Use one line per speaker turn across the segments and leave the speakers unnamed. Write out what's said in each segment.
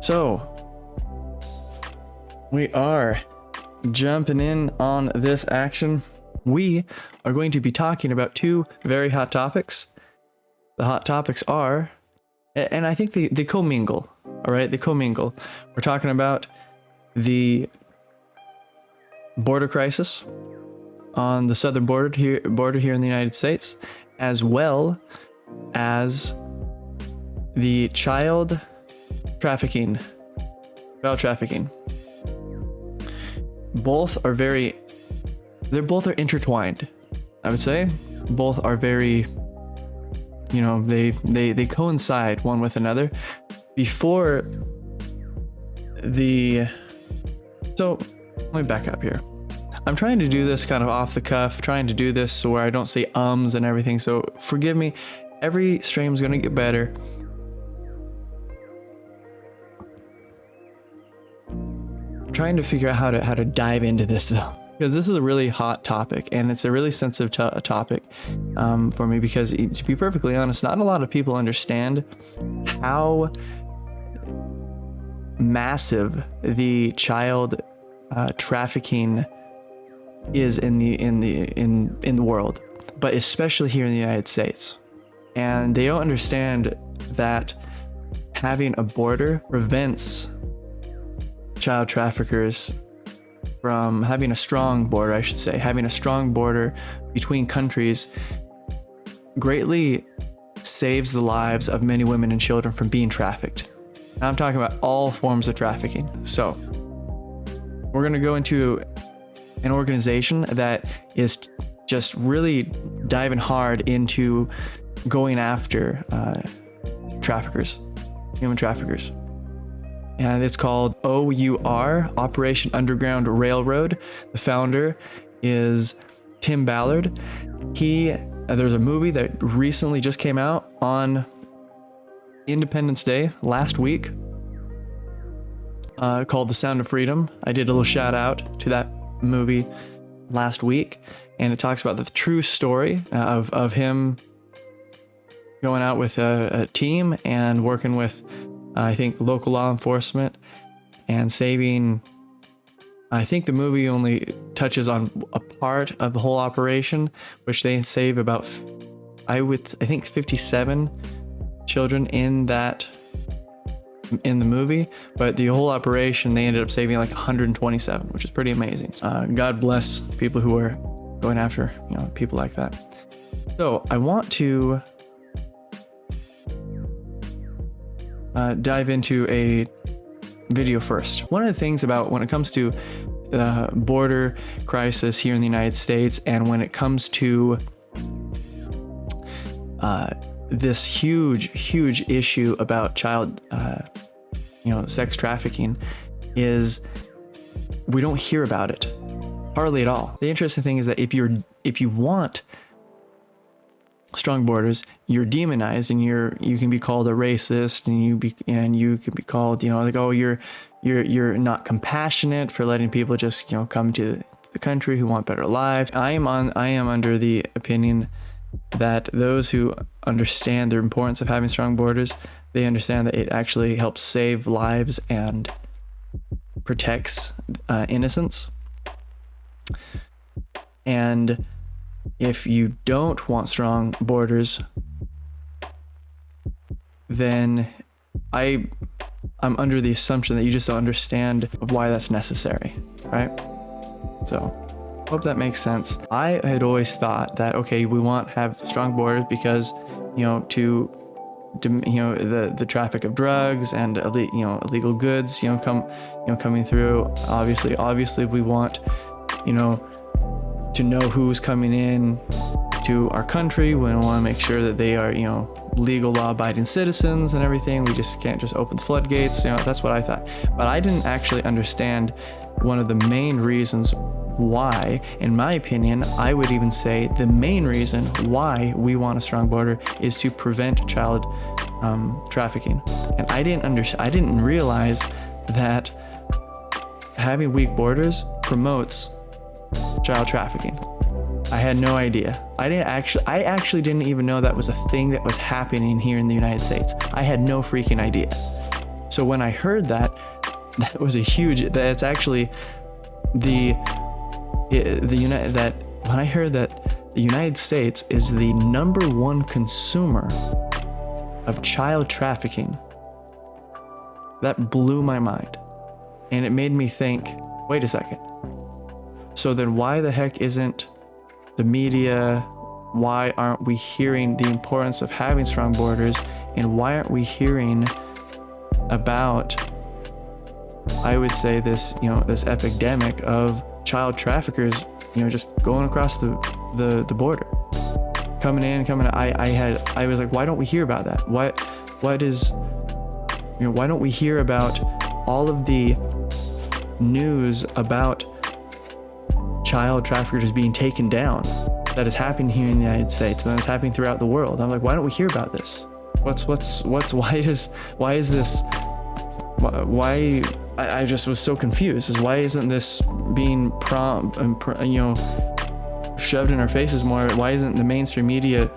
So, we are jumping in on this action. We are going to be talking about two very hot topics. The hot topics are, and I think they commingle, all right? They commingle. We're talking about the border crisis on the southern border here in the United States, as well as the child trafficking. Both are intertwined, I would say. Both are very, they coincide one with another. So let me back up here. I'm trying to do this kind of off the cuff, trying to do this so where I don't say ums and everything, so forgive me. Every stream's gonna get better. I'm trying to figure out how to dive into this though, because this is a really hot topic and it's a really sensitive topic for me, because to be perfectly honest, not a lot of people understand how massive the child trafficking is in the world, but especially here in the United States. And they don't understand that having a border prevents child traffickers from having a strong border, having a strong border between countries greatly saves the lives of many women and children from being trafficked. Now I'm talking about all forms of trafficking. So we're going to go into an organization that is just really diving hard into going after human traffickers. And it's called OUR, Operation Underground Railroad. The founder is Tim Ballard. There's a movie that recently just came out on Independence Day last week called The Sound of Freedom. I did a little shout out to that movie last week, and it talks about the true story of him going out with a team and working with I think local law enforcement and saving. I think the movie only touches on a part of the whole operation, which they save about I think 57 children in the movie, but the whole operation they ended up saving like 127, which is pretty amazing. God bless people who are going after people like that. So I want to dive into a video first. One of the things about when it comes to the border crisis here in the United States, and when it comes to this huge issue about child sex trafficking, is we don't hear about it hardly at all. The interesting thing is that if you want strong borders, you're demonized, and you can be called a racist, and you can be called you're not compassionate for letting people just come to the country who want better lives. I am under the opinion that those who understand the importance of having strong borders, they understand that it actually helps save lives and protects innocence. And if you don't want strong borders, then I'm under the assumption that you just don't understand why that's necessary, right? So hope that makes sense. I had always thought that, okay, we want to have strong borders because, the traffic of drugs and illegal goods, coming through. Obviously we want, to know who's coming in to our country. We want to make sure that they are, legal law-abiding citizens and everything. We just can't just open the floodgates. That's what I thought. But I didn't actually understand one of the main reasons why, in my opinion, I would even say the main reason why we want a strong border is to prevent child trafficking. And I didn't realize that having weak borders promotes child trafficking. I had no idea. I actually didn't even know that was a thing that was happening here in the United States. I had no freaking idea. So when I heard that, that was a huge, that's actually when I heard that the United States is the #1 consumer of child trafficking, that blew my mind. And it made me think, wait a second. So then why the heck isn't the media, why aren't we hearing the importance of having strong borders, and why aren't we hearing about, I would say, this, this epidemic of child traffickers, just going across the border, coming in. I was like, why don't we hear about that? Why don't we hear about all of the news about child traffickers being taken down that is happening here in the United States and that is happening throughout the world? I'm like, why don't we hear about this? I just was so confused. Why isn't this being shoved in our faces more? Why isn't the mainstream media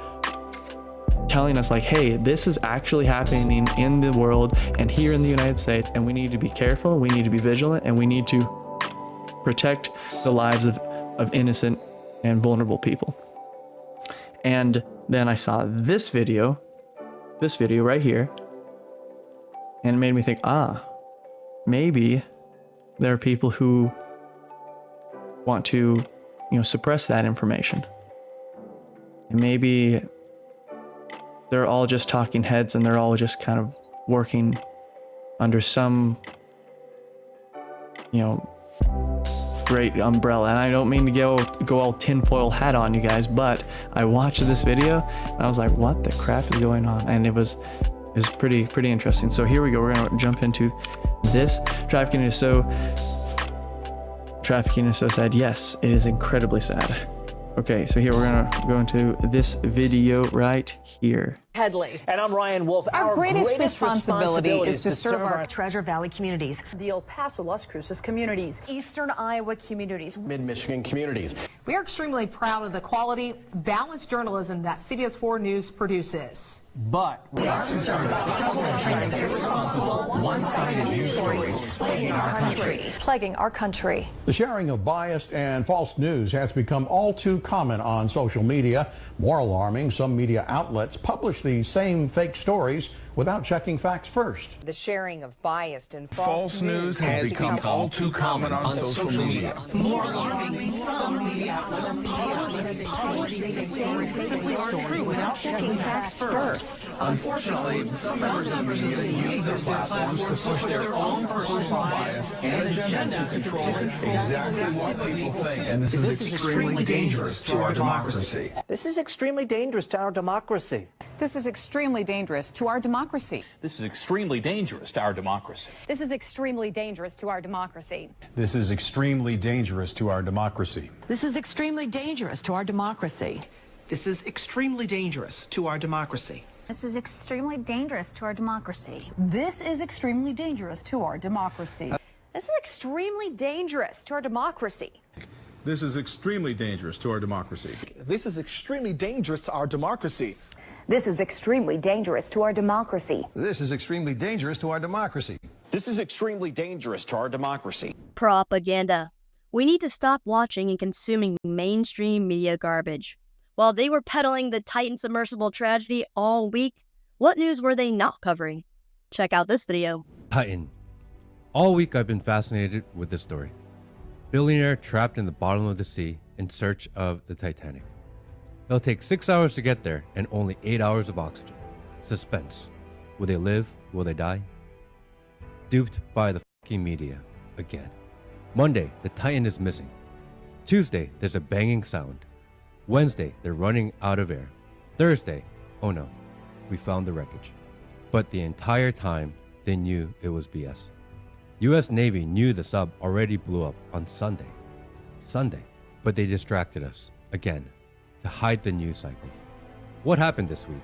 telling us, like, hey, this is actually happening in the world and here in the United States, and we need to be careful, we need to be vigilant, and we need to protect the lives of innocent and vulnerable people. And then I saw this video right here, and it made me think, maybe there are people who want to, suppress that information. And maybe they're all just talking heads, and they're all just kind of working under some, great umbrella. And I don't mean to go all tinfoil hat on you guys, but I watched this video and I was like, what the crap is going on? And it was pretty interesting. So here we go. We're gonna jump into this. Trafficking is so sad. Yes, it is incredibly sad. Okay, so here we're gonna go into this video right here.
Headley.
And I'm Ryan Wolf.
Our greatest responsibility is to serve our
Treasure Valley communities,
the El Paso, Las Cruces communities,
Eastern Iowa communities,
Mid-Michigan communities.
We are extremely proud of the quality, balanced journalism that CBS 4 News produces.
But we are concerned about troubling and irresponsible, one-sided news stories plaguing our country.
The sharing of biased and false news has become all too common on social media. More alarming, some media outlets publish these same fake stories without checking facts first.
The sharing of biased and
false news has become all too common on social media.
More alarming, some media outlets publish these stories simply aren't true without checking facts first.
Unfortunately, some members of the media use their platforms to push their own personal bias and agenda to control exactly what people think. And this is extremely dangerous to our democracy.
this is extremely dangerous to our democracy.
This is extremely dangerous to our democracy.
This is extremely dangerous to our democracy.
This is extremely dangerous to our democracy.
This is extremely dangerous to our democracy.
This is extremely dangerous to our democracy.
This is extremely dangerous to our democracy.
This is extremely dangerous to our democracy.
This is extremely dangerous to our democracy.
This is extremely dangerous to our democracy.
This is extremely dangerous to our democracy.
This is extremely dangerous to our democracy.
This is extremely dangerous to our democracy.
This is extremely dangerous to our democracy.
This is extremely dangerous to our democracy.
Propaganda. We need to stop watching and consuming mainstream media garbage. While they were peddling the Titan submersible tragedy all week, what news were they not covering? Check out this video.
Titan. All week I've been fascinated with this story. Billionaire trapped in the bottom of the sea in search of the Titanic. It'll take 6 hours to get there and only 8 hours of oxygen. Suspense. Will they live? Will they die? Duped by the fucking media again. Monday, the Titan is missing. Tuesday, there's a banging sound. Wednesday, they're running out of air. Thursday, oh no, we found the wreckage. But the entire time, they knew it was BS. US Navy knew the sub already blew up on Sunday, but they distracted us again to hide the news cycle. What happened this week?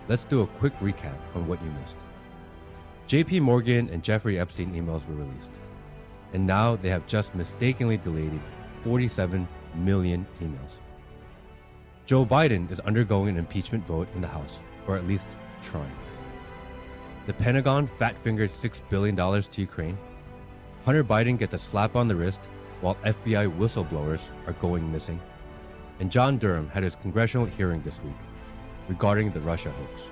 Let's do a quick recap on what you missed. JP Morgan and Jeffrey Epstein emails were released, and now they have just mistakenly deleted 47 million emails. Joe Biden is undergoing an impeachment vote in the House, or at least trying. The Pentagon fat-fingered $6 billion to Ukraine. Hunter Biden gets a slap on the wrist while FBI whistleblowers are going missing. And John Durham had his congressional hearing this week regarding the Russia hoax.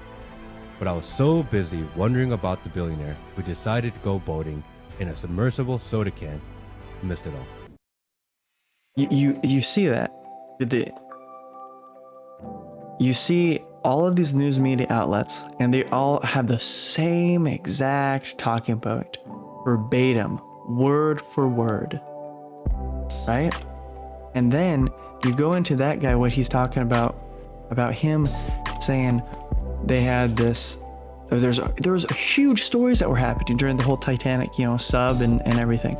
But I was so busy wondering about the billionaire who decided to go boating in a submersible soda can, I missed it all.
You see that? You see all of these news media outlets, and they all have the same exact talking point, verbatim, word for word, right? And then you go into that guy, what he's talking about him saying they had this, there was huge stories that were happening during the whole Titanic, sub and everything.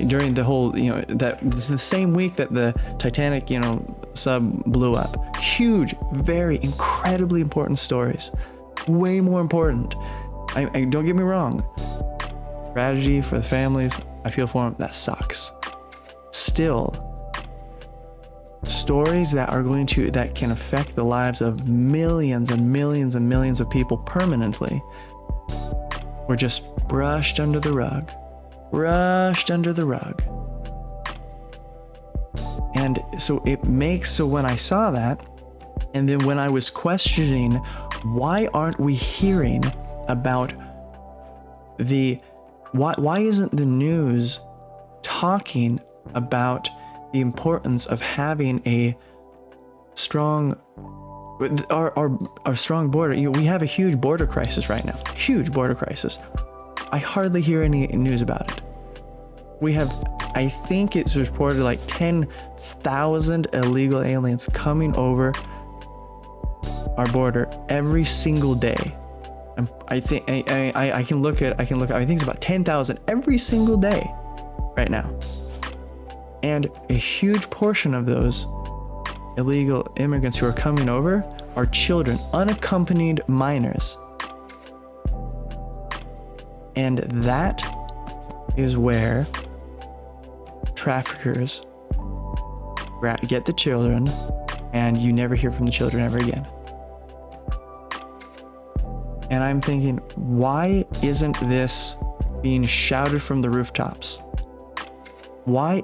During the whole, that the same week that the Titanic, sub blew up. Huge, very incredibly important stories. Way more important. I don't get me wrong. Tragedy for the families, I feel for them, that sucks. Still, stories that can affect the lives of millions and millions and millions of people permanently were just brushed under the rug. And so when I saw that, and then when I was questioning, why aren't we hearing about why isn't the news talking about the importance of having a strong, our strong border? We have a huge border crisis right now. Huge border crisis. I hardly hear any news about it. We have, I think it's reported like 10,000 illegal aliens coming over our border every single day. I think I can look at, I think it's about 10,000 every single day right now. And a huge portion of those illegal immigrants who are coming over are children, unaccompanied minors. And that is where traffickers get the children, and you never hear from the children ever again. And I'm thinking, why isn't this being shouted from the rooftops? Why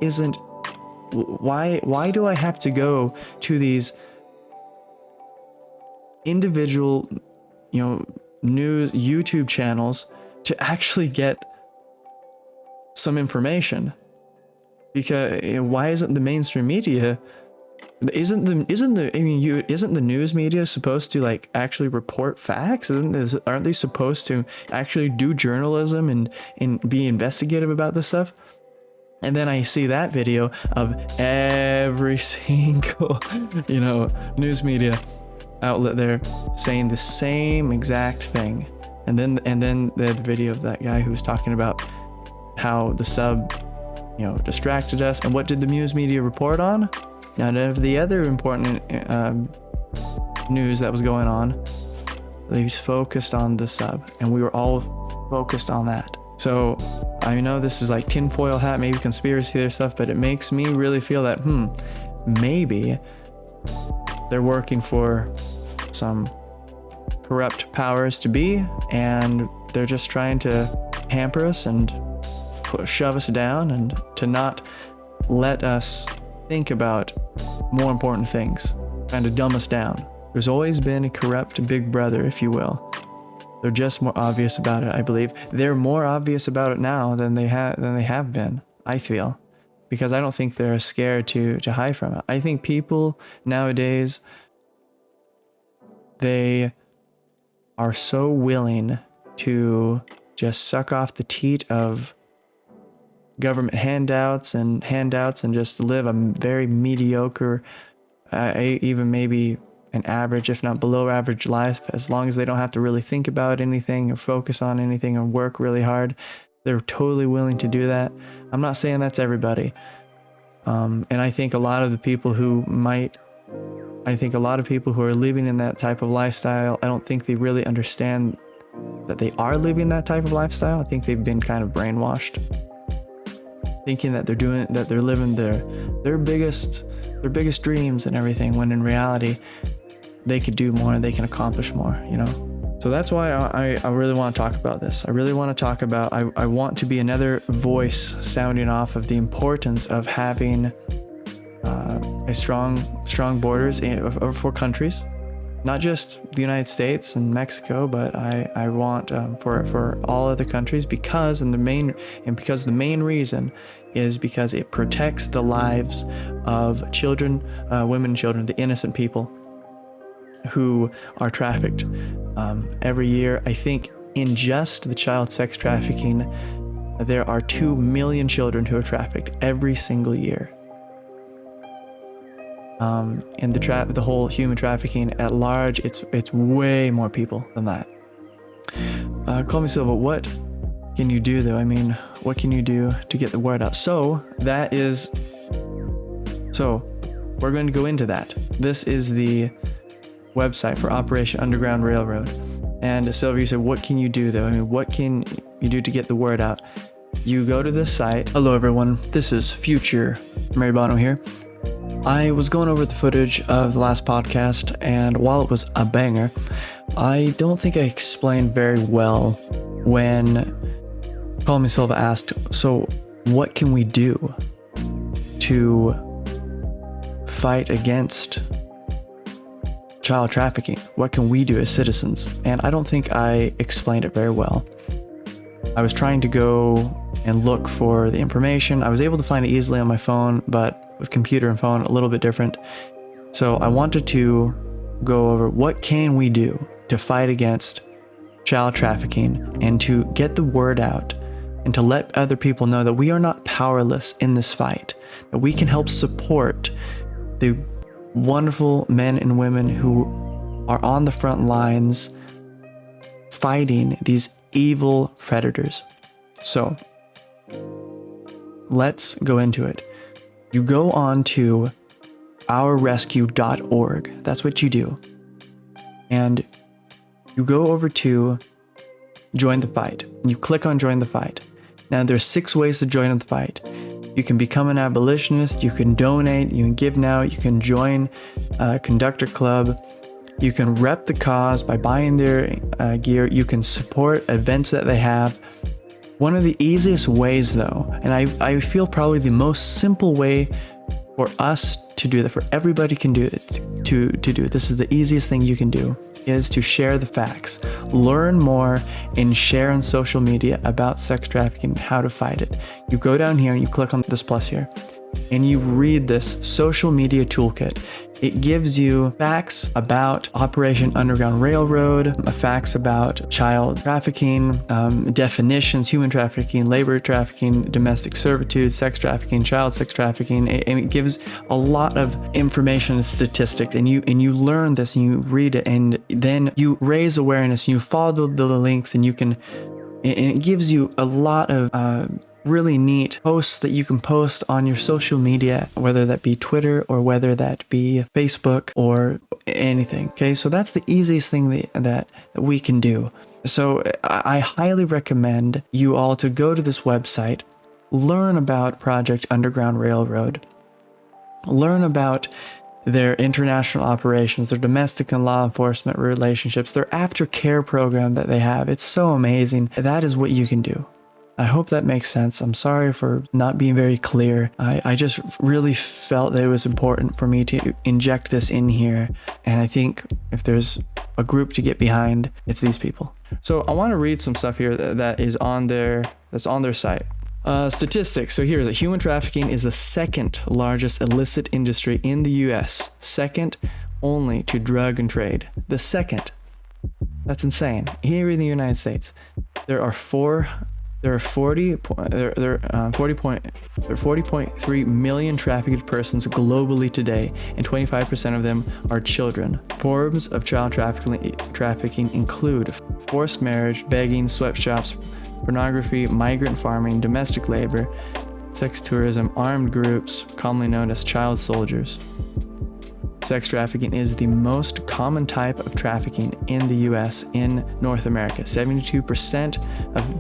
do I have to go to these individual, news YouTube channels to actually get some information? Because why isn't the mainstream media, isn't the news media supposed to actually report facts? Aren't they supposed to actually do journalism and be investigative about this stuff? And then I see that video of every single, news media outlet there saying the same exact thing. And then they had the video of that guy who was talking about how the sub, distracted us. And what did the news media report on? None of the other important news that was going on. They was focused on the sub, and we were all focused on that. So I know this is like tinfoil hat, maybe conspiracy theory stuff, but it makes me really feel that maybe they're working for some corrupt powers to be, and they're just trying to hamper us and shove us down, and to not let us think about more important things, trying to dumb us down. There's always been a corrupt big brother, if you will. They're just more obvious about it, I believe. They're more obvious about it now than they have been, I feel, because I don't think they're scared to hide from it. I think people nowadays, they are so willing to just suck off the teat of government handouts and just live a very mediocre, even maybe an average, if not below average life, as long as they don't have to really think about anything or focus on anything or work really hard. They're totally willing to do that. I'm not saying that's everybody. And I think a lot of the people who are living in that type of lifestyle, I don't think they really understand that they are living that type of lifestyle. I think they've been kind of brainwashed, thinking that they're living their biggest dreams and everything, when in reality they could do more and they can accomplish more, So that's why I really want to talk about this. I really want to talk about, I want to be another voice sounding off of the importance of having a strong borders for countries, not just the United States and Mexico, but I want for all other countries, because the main reason is because it protects the lives of children, women and children, the innocent people who are trafficked. Every year, I think in just the child sex trafficking, there are 2 million children who are trafficked every single year. And the whole human trafficking at large, it's way more people than that. Call me Silva, what can you do though? I mean, what can you do to get the word out? So we're going to go into that. This is the website for Operation Underground Railroad. And Silva, you said, what can you do though? I mean, what can you do to get the word out? You go to this site. Hello everyone, this is Future Mary Bono here. I was going over the footage of the last podcast, and while it was a banger, I don't think I explained very well when Call Me Silva asked, so what can we do to fight against child trafficking? What can we do as citizens? And I don't think I explained it very well. I was trying to go and look for the information. I was able to find it easily on my phone, but with computer and phone, a little bit different. So I wanted to go over what can we do to fight against child trafficking and to get the word out and to let other people know that we are not powerless in this fight, that we can help support the wonderful men and women who are on the front lines fighting these evil predators. So let's go into it. You go on to ourrescue.org. That's what you do. And you go over to join the fight. And you click on join the fight. Now there's 6 ways to join the fight. You can become an abolitionist, you can donate, you can give now, you can join a conductor club, you can rep the cause by buying their gear, you can support events that they have. One of the easiest ways though, and I feel probably the most simple way for us to do that, for everybody can do it, to do it, this is the easiest thing you can do, is to share the facts. Learn more and share on social media about sex trafficking, how to fight it. You go down here and you click on this plus here, and you read this social media toolkit. It gives you facts about Operation Underground Railroad, facts about child trafficking, definitions, human trafficking, labor trafficking, domestic servitude, sex trafficking, child sex trafficking. And it gives a lot of information and statistics, and you learn this and you read it, and then you raise awareness and you follow the links, and it gives you a lot of really neat posts that you can post on your social media, whether that be Twitter or whether that be Facebook or anything. Okay, so that's the easiest thing that we can do. So I highly recommend you all to go to this website, learn about Project Underground Railroad, learn about their international operations, their domestic and law enforcement relationships, their aftercare program that they have. It's so amazing. That is what you can do. I hope that makes sense. I'm sorry for not being very clear. I just really felt that it was important for me to inject this in here. And I think if there's a group to get behind, it's these people. So I want to read some stuff here that's on their site. Statistics. So here, the human trafficking is the 2nd largest illicit industry in the US, 2nd only to drug and trade. The 2nd. That's insane. Here in the United States, there are 40.3 million trafficked persons globally today, and 25% of them are children. Forms of child trafficking include forced marriage, begging, sweatshops, pornography, migrant farming, domestic labor, sex tourism, armed groups, commonly known as child soldiers. Sex trafficking is the most common type of trafficking in the US in North America. 72% of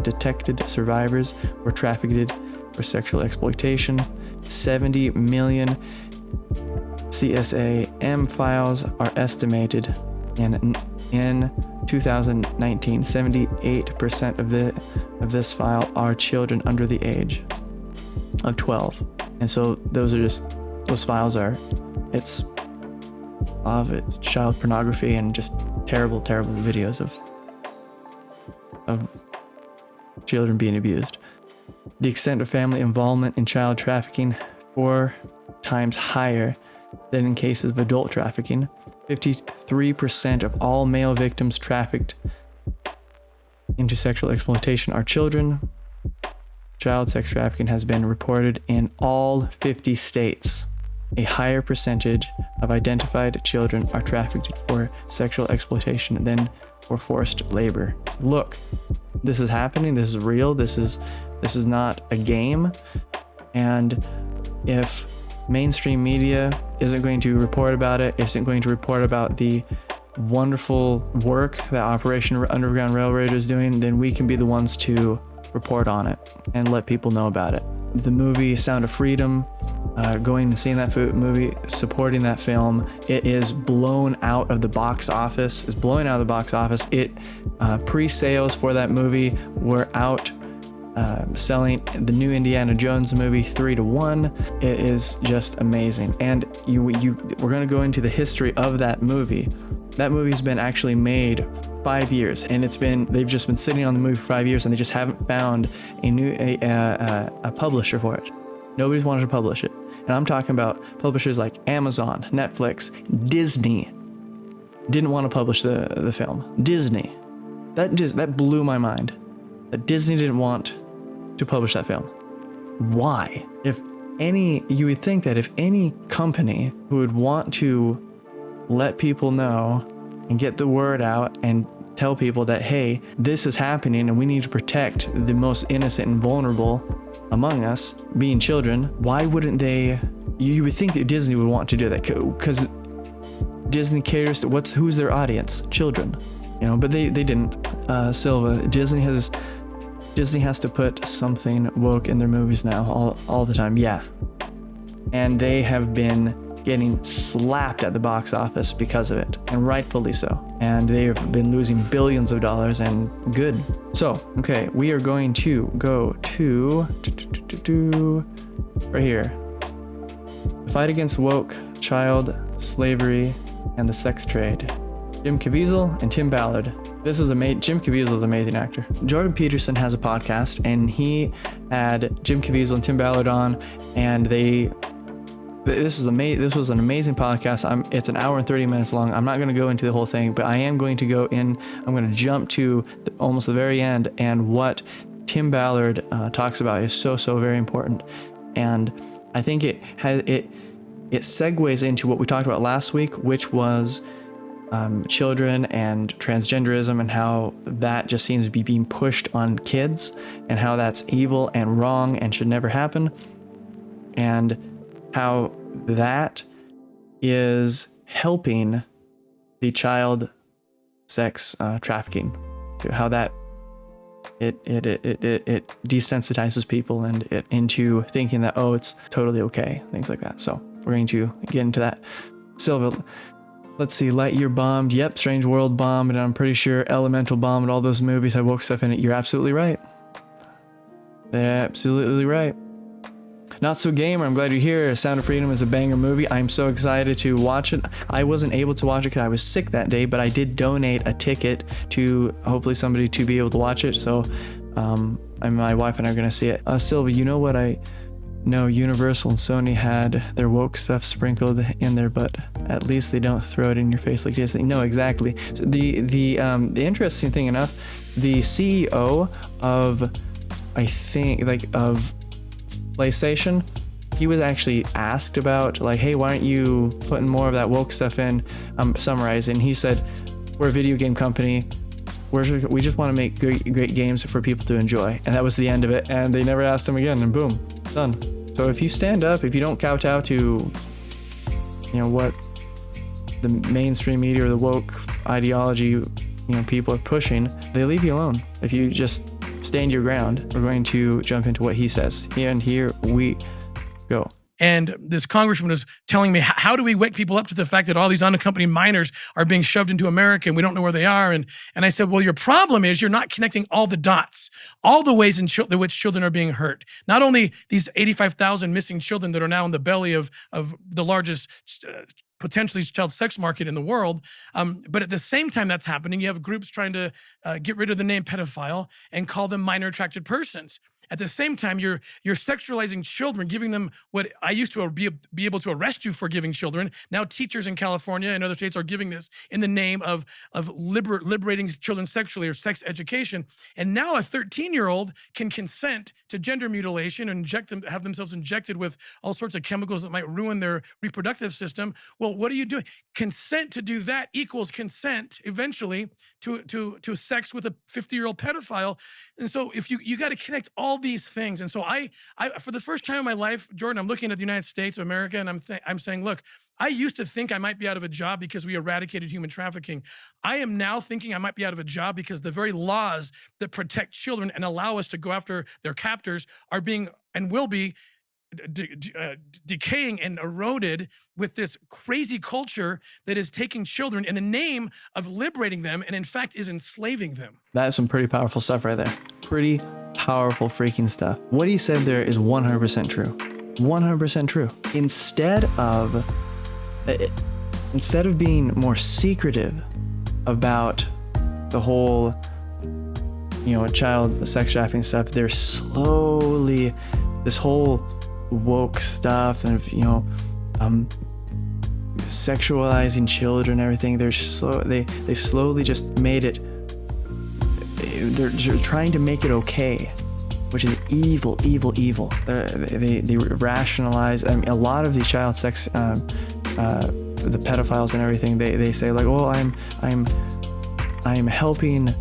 detected survivors were trafficked for sexual exploitation. 70 million CSAM files are estimated In 2019, 78% of this file are children under the age of 12. And so those files are, it's child pornography and just terrible videos of children being abused. The extent of family involvement in child trafficking 4 times higher than in cases of adult trafficking. 53% of all male victims trafficked into sexual exploitation are children. Child sex trafficking has been reported in all 50 states. A higher percentage of identified children are trafficked for sexual exploitation than for forced labor. Look, this is happening. This is real. This is not a game. And if mainstream media isn't going to report about it, isn't going to report about the wonderful work that Operation Underground Railroad is doing, then we can be the ones to report on it and let people know about it. The movie Sound of Freedom, going and seeing that movie, supporting that film, it is blown out of the box office. It pre-sales for that movie were out selling the new Indiana Jones movie 3-1. It is just amazing. And we're going to go into the history of that movie. That movie's been actually made 5 years, and they've just been sitting on the movie for 5 years, and they just haven't found a publisher for it. Nobody's wanted to publish it. And I'm talking about publishers like Amazon, Netflix, Disney didn't want to publish the film. Disney. That blew my mind. That Disney didn't want to publish that film. Why? You would think that if any company who would want to let people know and get the word out and tell people that, hey, this is happening and we need to protect the most innocent and vulnerable among us, being children, why wouldn't they? You would think that Disney would want to do that, because Disney caters to who's their audience? Children, but they didn't. Silva, Disney has to put something woke in their movies now all the time. Yeah. And they have been getting slapped at the box office because of it, and rightfully so. And they have been losing billions of dollars, and good. So, okay, we are going to go to right here. The fight against woke, child slavery, and the sex trade. Jim Caviezel and Tim Ballard. This is amazing. Jim Caviezel is an amazing actor. Jordan Peterson has a podcast, and he had Jim Caviezel and Tim Ballard on, and this was an amazing podcast. It's an hour and 30 minutes long. I'm not going to go into the whole thing, but I am going to go in. I'm going to jump to almost the very end, and what Tim Ballard talks about is so very important. And I think it segues into what we talked about last week, which was children and transgenderism, and how that just seems to be being pushed on kids, and how that's evil and wrong and should never happen, and how that is helping the child sex trafficking, to how that it desensitizes people and into thinking that, oh, it's totally okay, things like that. So we're going to get into that. Silva, let's see, Lightyear bombed. Yep, Strange World bombed, and I'm pretty sure Elemental bombed. All those movies had woke stuff in it. You're absolutely right. They're absolutely right. Not So Gamer, I'm glad you're here. Sound of Freedom is a banger movie. I'm so excited to watch it. I wasn't able to watch it because I was sick that day, but I did donate a ticket to hopefully somebody to be able to watch it. So and my wife and I are going to see it. Silva, you know what I know? Universal and Sony had their woke stuff sprinkled in there, but at least they don't throw it in your face like Disney. No, exactly. So the interesting thing enough, the CEO of, I think, of PlayStation, he was actually asked about, like, hey, why aren't you putting more of that woke stuff in? I'm summarizing. He said, we're a video game company. We just want to make great games for people to enjoy. And that was the end of it. And they never asked him again, and boom, done. So if you stand up, if you don't kowtow to, what the mainstream media or the woke ideology, people are pushing, they leave you alone. If you just stand your ground, we're going to jump into what he says. And here we go.
And this congressman was telling me, how do we wake people up to the fact that all these unaccompanied minors are being shoved into America and we don't know where they are? And I said, well, your problem is you're not connecting all the dots, all the ways in which children are being hurt. Not only these 85,000 missing children that are now in the belly of the largest potentially child sex market in the world. But at the same time that's happening, you have groups trying to get rid of the name pedophile and call them minor attracted persons. At the same time, you're sexualizing children, giving them what I used to be able to arrest you for giving children. Now teachers in California and other states are giving this in the name of liberating children sexually or sex education. And now a 13-year-old can consent to gender mutilation and have themselves injected with all sorts of chemicals that might ruin their reproductive system. Well, what are you doing? Consent to do that equals consent eventually to sex with a 50-year-old pedophile. And so if you got to connect all these things. And so I for the first time in my life, Jordan, I'm looking at the United States of America and I'm saying, look, I used to think I might be out of a job because we eradicated human trafficking. I am now thinking I might be out of a job because the very laws that protect children and allow us to go after their captors are being and will be decaying and eroded with this crazy culture that is taking children in the name of liberating them and in fact is enslaving them.
That is some pretty powerful stuff right there. Pretty powerful freaking stuff. What he said there is 100% true. 100% true. Instead of being more secretive about the whole, child sex trafficking stuff, they're slowly, this whole woke stuff and sexualizing children and everything, they've slowly just made it, they're trying to make it okay, which is evil. They rationalize. I mean, a lot of these child sex, the pedophiles and everything, they say like, oh, I'm helping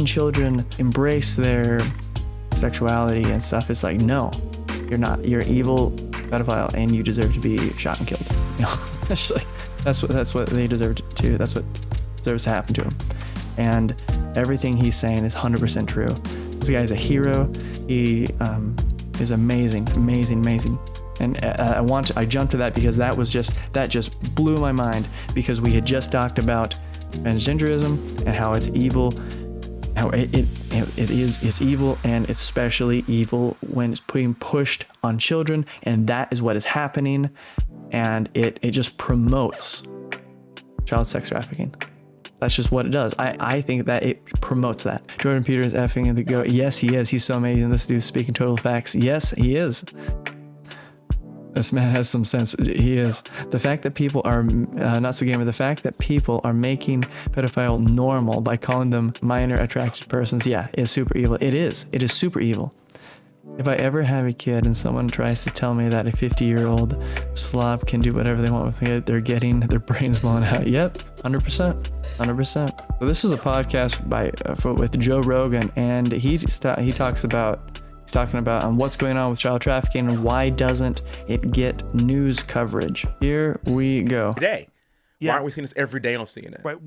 children embrace their sexuality and stuff. It's like, no, you're not. You're an evil pedophile, and you deserve to be shot and killed. It's like, that's what they deserve to. That's what deserves to happen to them. And everything he's saying is 100% true. This guy is a hero. He is amazing. And I jumped to that because that just blew my mind, because we had just talked about transgenderism and how it's evil, how it's evil, and it's especially evil when it's being pushed on children, and that is what is happening, and it just promotes child sex trafficking. That's just what it does. I think that it promotes that. Jordan Peterson is effing in the go. Yes, he is. He's so amazing. This dude's speaking total facts. Yes, he is. This man has some sense. He is. The fact that people are not so gamer. The fact that people are making pedophile normal by calling them minor attracted persons, yeah, is super evil. It is. It is super evil. If I ever have a kid and someone tries to tell me that a 50-year-old slob can do whatever they want with me, they're getting their brains blown out. Yep, 100%. So this was a podcast with Joe Rogan, and he's talking about what's going on with child trafficking and why doesn't it get news coverage. Here we go.
Today. Yeah. Why aren't we seeing this every day on CNN?
Right,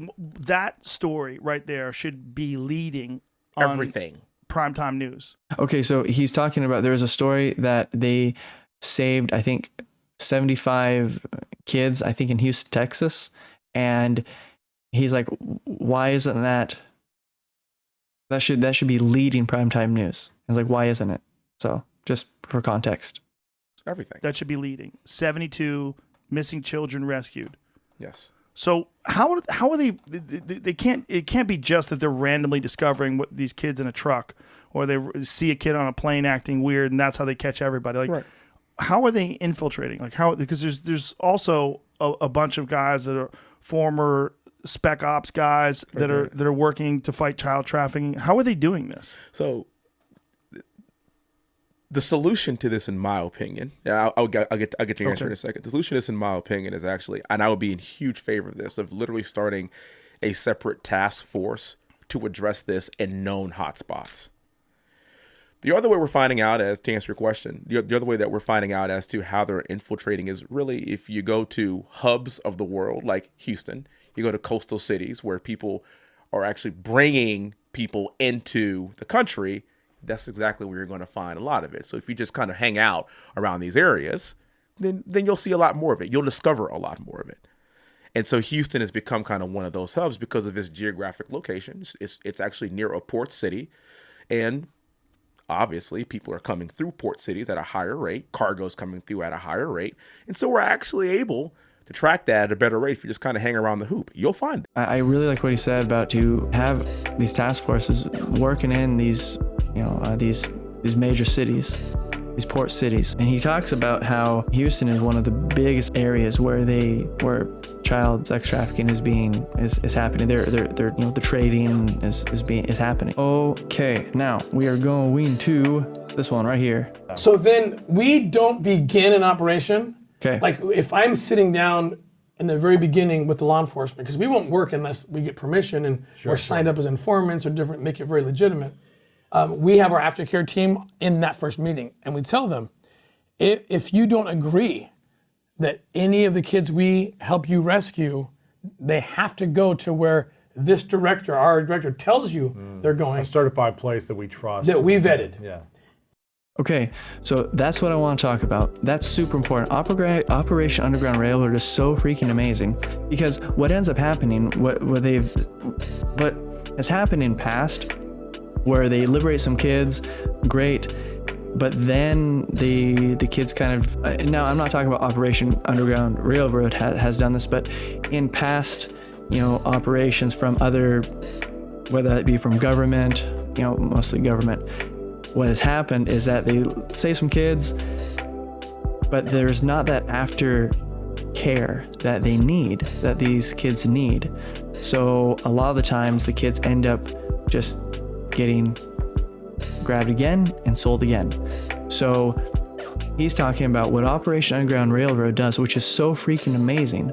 that story right there should be leading on
everything.
Primetime news.
Okay, so he's talking about, there was a story that they saved, I think, 75 kids, I think in Houston, Texas, and he's like, why isn't that should be leading primetime news? I was like, why isn't it? So just for context.
Everything.
That should be leading. 72 missing children rescued.
Yes.
So how are they it can't be just that they're randomly discovering what these kids in a truck, or they see a kid on a plane acting weird and that's how they catch everybody. Like, right. How are they infiltrating? Like, how, because there's also a bunch of guys that are former spec ops guys that are working to fight child trafficking. How are they doing this?
So the solution to this, in my opinion, I'll get to your answer in a second. The solution to this, in my opinion, is actually, and I would be in huge favor of this, of literally starting a separate task force to address this in known hotspots. The other way we're finding out, as to answer your question, the other way that we're finding out as to how they're infiltrating is really if you go to hubs of the world like Houston, you go to coastal cities where people are actually bringing people into the country. that's exactly where you're going to find a lot of it. So if you just kind of hang out around these areas, then you'll see a lot more of it. You'll discover a lot more of it. And so Houston has become kind of one of those hubs because of its geographic location. It's actually near a port city, and obviously people are coming through port cities at a higher rate. Cargo's coming through at a higher rate. And so we're actually able to track that at a better rate if you just kind of hang around the hoop. You'll find it.
I really like what he said about to have these task forces working in these, these major cities, these port cities. And he talks about how Houston is one of the biggest areas where child sex trafficking is happening. The trading is happening. Okay, now we are going to this one right here.
So then we don't begin an operation.
Okay.
Like if I'm sitting down in the very beginning with the law enforcement, because we won't work unless we get permission and we're signed up as informants or different, make it very legitimate. We have our aftercare team in that first meeting, and we tell them, if you don't agree that any of the kids we help you rescue, they have to go to where this director, our director, tells you they're going.
A certified place that we trust.
That we vetted.
Yeah.
Okay, so that's what I want to talk about. That's super important. Operation Underground Railroad is so freaking amazing because what ends up happening, what has happened in past, where they liberate some kids, great, but then the kids kind of, now I'm not talking about Operation Underground Railroad has done this, but in past, operations from other, whether it be from government, mostly government, what has happened is that they save some kids, but there's not that after care that they need, that these kids need. So a lot of the times the kids end up just getting grabbed again and sold again. So he's talking about what Operation Underground Railroad does, which is so freaking amazing.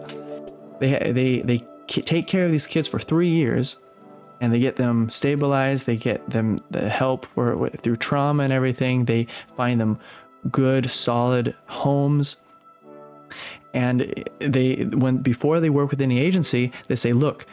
They take care of these kids for 3 years, and they get them stabilized. They get them the help through trauma and everything. They find them good, solid homes. And before they work with any agency, they say, look,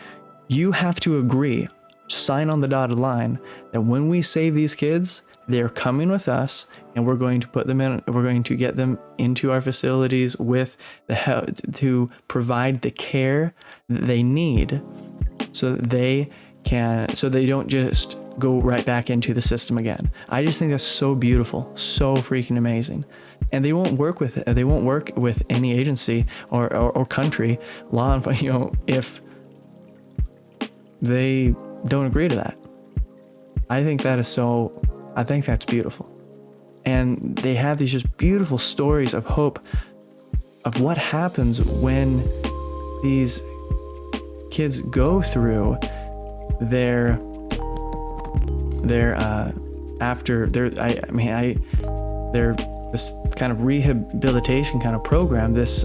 you have to agree, sign on the dotted line, that when we save these kids, they're coming with us, and we're going to put them in. We're going to get them into our facilities with the help to provide the care that they need, so that they don't just go right back into the system again. I just think that's so beautiful, so freaking amazing. And they won't work with any agency or country law enforcement, if they don't agree to that. I think that's beautiful. And they have these just beautiful stories of hope of what happens when these kids go through their this kind of rehabilitation kind of program, this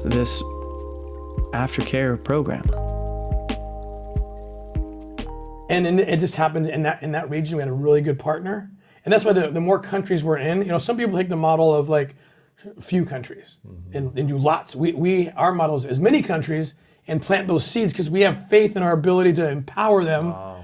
aftercare program.
And it just happened in that region. We had a really good partner, and that's why the more countries we're in, some people take the model of like few countries and do lots. Our model is as many countries and plant those seeds because we have faith in our ability to empower them. Wow.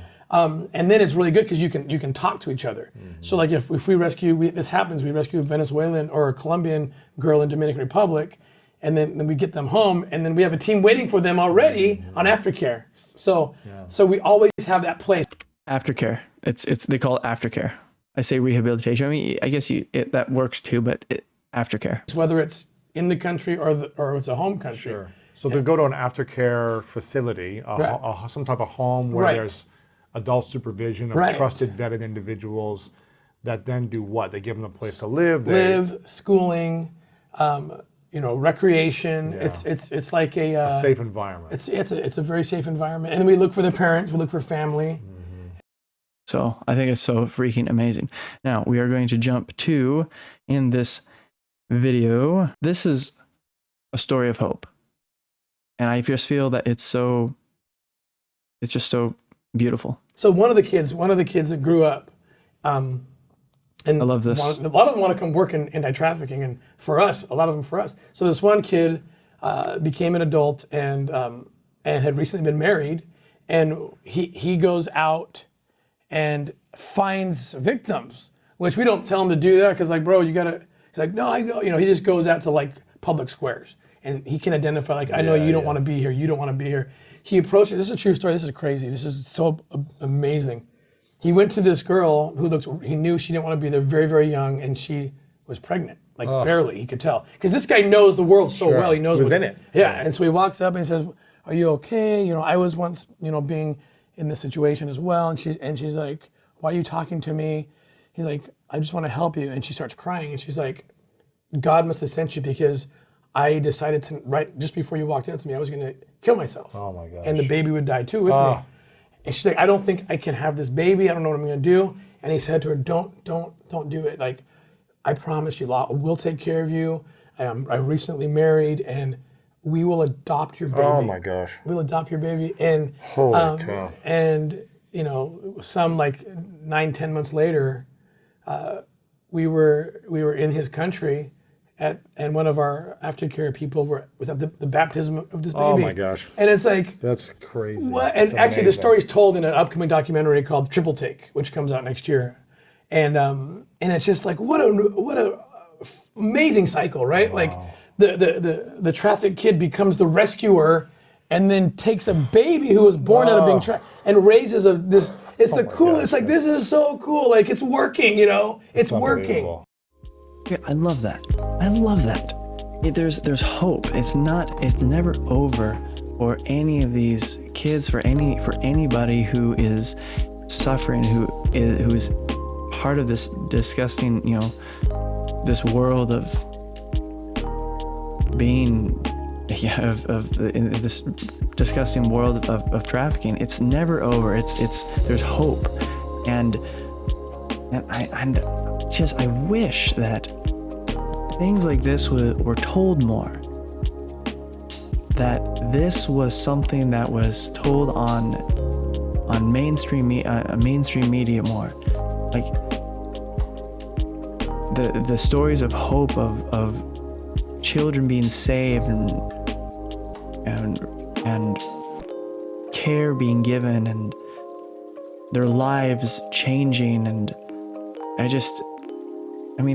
And then it's really good because you can talk to each other. So like if we rescue, this happens, we rescue a Venezuelan or a Colombian girl in Dominican Republic, and then we get them home, and then we have a team waiting for them already on aftercare. So we always have that place.
Aftercare. They call it aftercare. I say rehabilitation. I mean, I guess that works too, but aftercare.
Whether it's in the country or it's a home country.
Sure. So they go to an aftercare facility, some type of home where there's adult supervision of trusted, vetted individuals that then do what? They give them a place to live.
Schooling, recreation. Yeah. It's like a
safe environment.
It's a very safe environment, and then we look for their parents. We look for family.
So I think it's so freaking amazing. Now we are going to jump to, in this video, this is a story of hope, and I just feel that it's just so beautiful.
So one of the kids that grew up, and
I love this.
A lot of them want to come work in anti-trafficking, and a lot of them for us. So this one kid became an adult and had recently been married, and he goes out and finds victims which we don't tell him to do that because, like, bro, you gotta. He's like, no, I go. You know, he just goes out to like public squares and he can identify, like, I know you don't want to be here. You don't want to be here. He approached. This is a true story. This is crazy. This is so amazing. He went to this girl who he knew she didn't want to be there, very, very young, and she was pregnant, like barely. He could tell because this guy knows the world so well. He knows
what's in it.
Yeah, and so he walks up and he says, "Are you okay? You know, I was once, you know, being in this situation as well." And she's like, "Why are you talking to me?" He's like, "I just want to help you." And she starts crying, and she's like, "God must have sent you because I decided to right just before you walked out to me, I was going to kill myself.
Oh my gosh.
And the baby would die too with me." And she's like, "I don't think I can have this baby. I don't know what I'm going to do." And he said to her, "Don't do it. Like, I promise you, we'll take care of you. I recently married, and we will adopt your baby."
Oh my gosh.
We'll adopt your baby. And
holy cow.
And you know, some like 9-10 months later, we were in his country. And one of our aftercare people was at the baptism of this baby.
Oh my gosh.
And it's like,
that's crazy.
What? And actually the story's told in an upcoming documentary called Triple Take, which comes out next year. And it's just like, what a amazing cycle, right? Wow. Like the trafficked kid becomes the rescuer and then takes a baby who was born out of being trafficked and raises this. It's the cool. It's like, this is so cool. Like, it's working, you know? It's working.
Yeah, I love that. I love that. There's hope. It's never over for any of these kids, for anybody who is suffering, who is part of this disgusting, you know, this world of being, in this disgusting world of trafficking. It's never over. There's hope, and I wish that things like this were told more. That this was something that was told on mainstream media more. Like the stories of hope of children being saved and care being given and their lives changing, and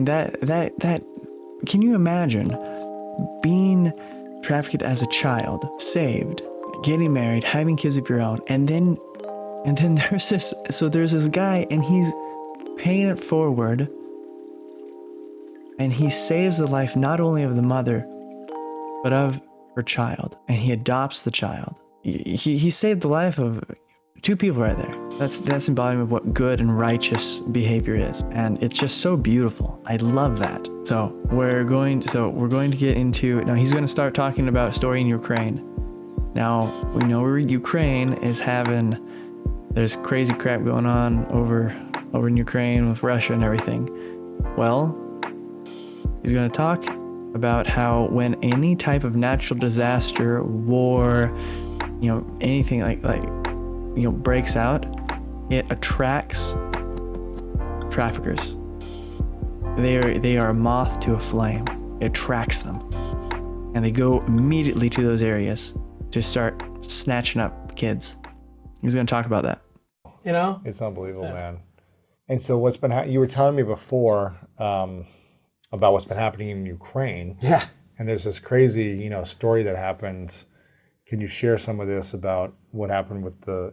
that can you imagine being trafficked as a child, saved, getting married, having kids of your own, and then there's this guy and he's paying it forward and he saves the life not only of the mother but of her child, and he adopts the child. He saved the life of two people right there. That's embodiment of what good and righteous behavior is, and it's just so beautiful. I love that. So we're going to get into now. He's going to start talking about a story in Ukraine. Now we know Ukraine is having there's crazy crap going on over in Ukraine with Russia and everything. Well, he's going to talk about how when any type of natural disaster, war, you know, anything like breaks out, it attracts traffickers. They are a moth to a flame. It attracts them, and they go immediately to those areas to start snatching up kids. He's going to talk about that.
You know,
it's unbelievable, man. And so what's been you were telling me before about what's been happening in Ukraine.
Yeah.
And there's this crazy, story that happened. Can you share some of this about what happened with a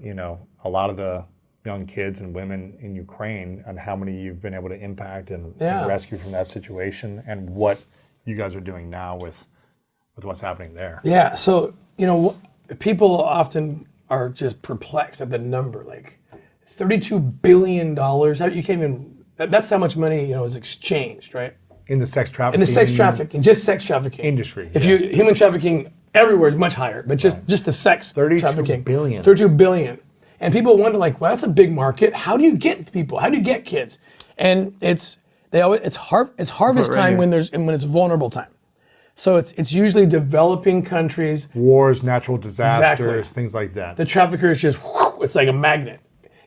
lot of the young kids and women in Ukraine, and how many you've been able to impact and rescue from that situation, and what you guys are doing now with what's happening there?
Yeah. So, people often are just perplexed at the number, like $32 billion. You can't even, that's how much money, is exchanged, right?
In the sex trafficking?
In the sex trafficking, just sex trafficking.
Industry.
Human trafficking everywhere is much higher, but just the sex trafficking. $32 billion. And people wonder, like, well, that's a big market. How do you get people? How do you get kids? And it's harvest time when it's vulnerable time. So it's usually developing countries.
Wars, natural disasters, things like that.
The traffickers just, it's like a magnet.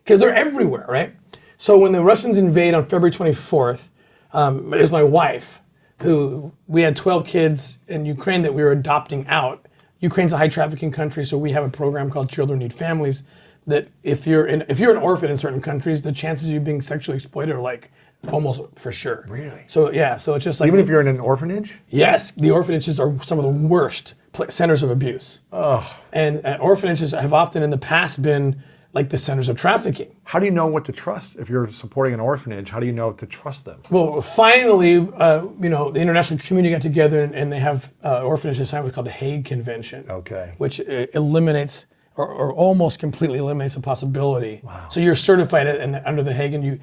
Because they're everywhere, right? So when the Russians invade on February 24th, it was my wife, who we had 12 kids in Ukraine that we were adopting out. Ukraine's a high trafficking country, so we have a program called Children Need Families that if you're an orphan in certain countries, the chances of you being sexually exploited are like almost for sure.
Really?
So yeah, so it's just like
even if you're in an orphanage.
Yes, the orphanages are some of the worst centers of abuse.
Oh.
And orphanages have often in the past been like the centers of trafficking.
How do you know what to trust if you're supporting an orphanage? How do you know to trust them?
Well, finally, the international community got together and they have orphanages signed what's called the Hague Convention.
Okay.
Which eliminates or almost completely eliminates the possibility. Wow. So you're certified under the Hague, and you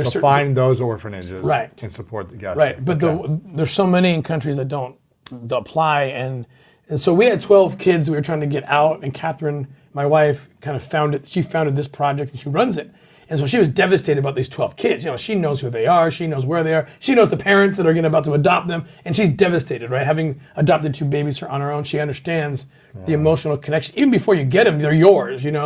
so find those orphanages,
right,
and support the guys.
Right, but there's so many in countries that don't apply, and so we had 12 kids that we were trying to get out, and Catherine, my wife, kind of founded this project and she runs it. And so she was devastated about these 12 kids. She knows who they are, she knows where they are, she knows the parents that are about to adopt them, and she's devastated, right? Having adopted 2 babies on her own, she understands the emotional connection. Even before you get them, they're yours, and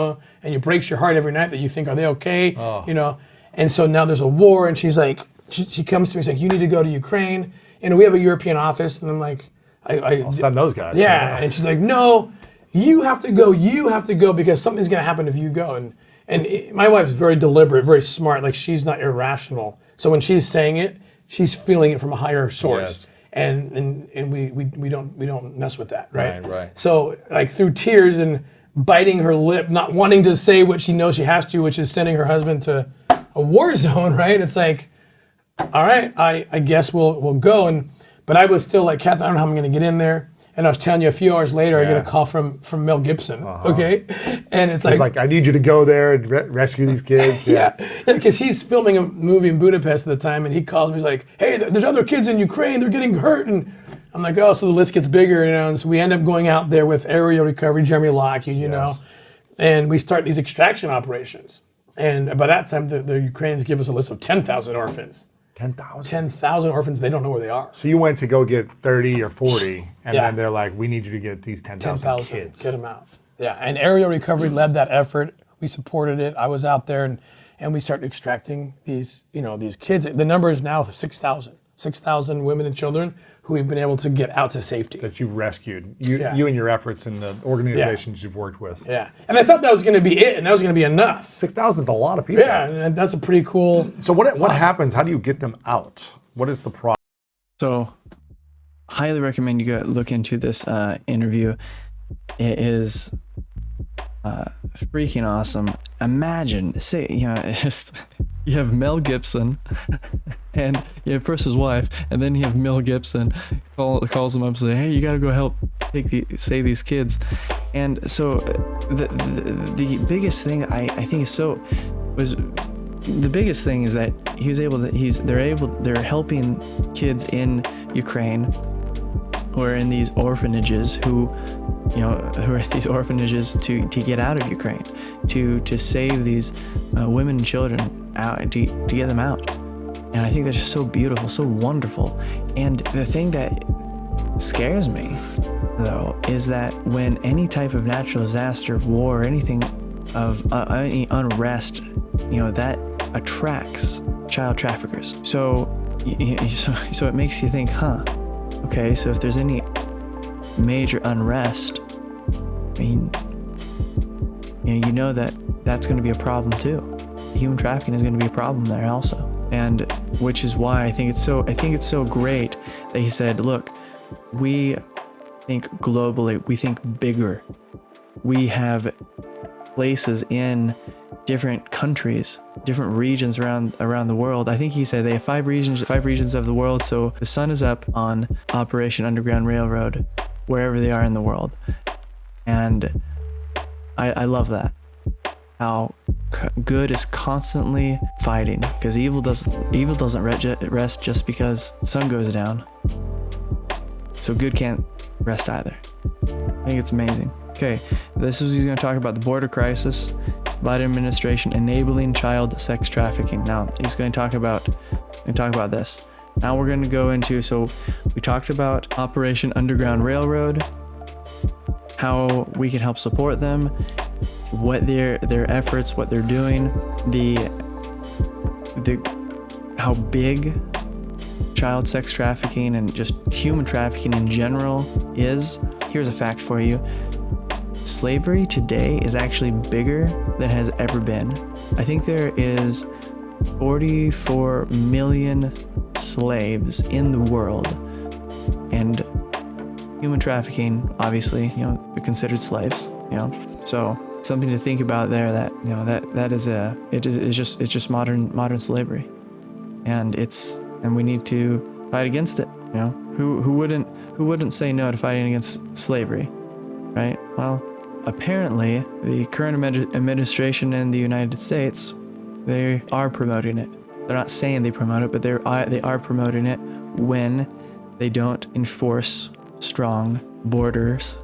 it breaks your heart every night that you think, are they okay? Oh. And so now there's a war, and she's like, she comes to me, she's like, you need to go to Ukraine. We have a European office, and I'm like, I'll
send those guys.
Yeah, and she's like, no, you have to go because something's going to happen if you go. And my wife's very deliberate, very smart. Like, she's not irrational. So when she's saying it, she's feeling it from a higher source. Yes. And we don't mess with that, right?
Right.
So like through tears and biting her lip, not wanting to say what she knows she has to, which is sending her husband to a war zone, right? It's like, all right, I guess we'll go. But I was still like, Kath, I don't know how I'm going to get in there. And I was telling you, a few hours later, I get a call from Mel Gibson, okay? And it's like,
I need you to go there and rescue these kids.
Yeah, because he's filming a movie in Budapest at the time, and he calls me, he's like, hey, there's other kids in Ukraine, they're getting hurt. And I'm like, oh, so the list gets bigger, and so we end up going out there with aerial recovery, Jeremy Lockheed, you know, and we start these extraction operations. And by that time, the Ukrainians give us a list of 10,000 orphans.
10,000?
10,000 orphans, they don't know where they are.
So you went to go get 30 or 40, and then they're like, we need you to get these 10,000 kids.
Get them out. Yeah, and Aerial Recovery led that effort. We supported it. I was out there, and we started extracting these kids. The number is now 6,000. 6,000 women and children who we've been able to get out to safety.
That you've rescued. You and your efforts and the organizations you've worked with.
Yeah. And I thought that was going to be it, and that was going to be enough.
6,000 is a lot of people.
Yeah, and that's a pretty cool...
So what happens? How do you get them out? What is the process?
So, highly recommend you go look into this interview. It is freaking awesome. Imagine, you have Mel Gibson, and you have first his wife, and then you have Mel Gibson calls him up and says, hey, you got to go help save these kids. And so the biggest thing I think the biggest thing is that he was able to, they're helping kids in Ukraine who are in these orphanages who are at these orphanages to get out of Ukraine, to save these women and children out, to get them out. And I think that's just so beautiful, so wonderful. And the thing that scares me, though, is that when any type of natural disaster, war, anything of any unrest, that attracts child traffickers. So it makes you think, okay, so if there's any major unrest, I mean, that's going to be a problem too. Human trafficking is going to be a problem there also, and which is why I think it's so great that he said, look, we think globally, we think bigger. We have places in different countries, different regions around the world. I think he said they have 5 regions of the world. So the sun is up on Operation Underground Railroad, wherever they are in the world. And I love that. How good is constantly fighting, because evil doesn't rest just because the sun goes down. So good can't rest either. I think it's amazing. Okay, this is, he's going to talk about the border crisis, Biden administration enabling child sex trafficking. Now he's going to talk about this. Now we're going to go into, so we talked about Operation Underground Railroad, how we can help support them, what their efforts, what they're doing, how big child sex trafficking and just human trafficking in general is. Here's a fact for you. Slavery today is actually bigger than has ever been. I think there is 44 million slaves in the world, and human trafficking, obviously, they're considered slaves, so something to think about there. That it's just modern slavery, and we need to fight against it. Who wouldn't say no to fighting against slavery, right? Well, apparently the current administration in the United States, they are promoting it. They're not saying they promote it, but they are promoting it when they don't enforce strong borders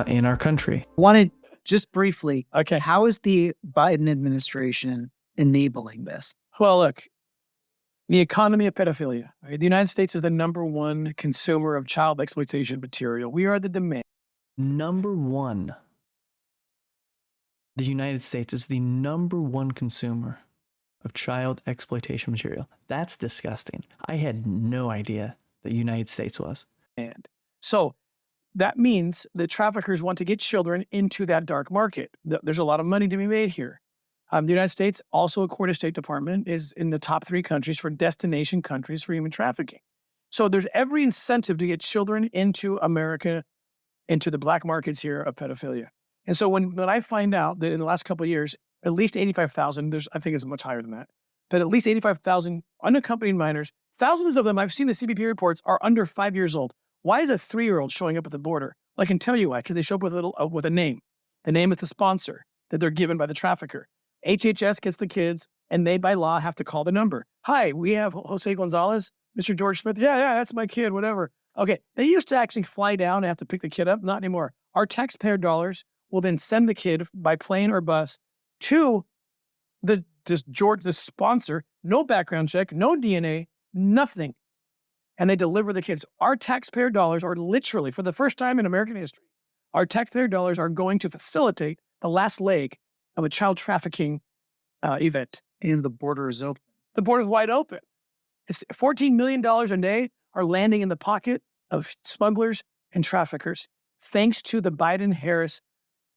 in our country.
Wanted just briefly, okay, how is the Biden administration enabling this?
Well, look, the economy of pedophilia. Right? The United States is the #1 consumer of child exploitation material. We are the demand.
#1. The United States is the #1 consumer of child exploitation material. That's disgusting. I had no idea the United States was.
And so that means that traffickers want to get children into that dark market. There's a lot of money to be made here. The United States, also according to State Department, is in the top 3 countries for destination countries for human trafficking. So there's every incentive to get children into America, into the black markets here of pedophilia. And so when I find out that in the last couple of years, at least 85,000, I think it's much higher than that, but at least 85,000 unaccompanied minors, thousands of them, I've seen the CBP reports, are under 5 years old. Why is a 3-year-old showing up at the border? Well, I can tell you why, because they show up with a name. The name is the sponsor that they're given by the trafficker. HHS gets the kids, and they, by law, have to call the number. Hi, we have Jose Gonzalez, Mr. George Smith. Yeah, that's my kid, whatever. Okay, they used to actually fly down and have to pick the kid up. Not anymore. Our taxpayer dollars will then send the kid by plane or bus to the sponsor, no background check, no DNA, nothing. And they deliver the kids. Our taxpayer dollars are literally, for the first time in American history, our taxpayer dollars are going to facilitate the last leg of a child trafficking event.
And the border is open.
The border is wide open. It's $14 million a day are landing in the pocket of smugglers and traffickers, thanks to the Biden-Harris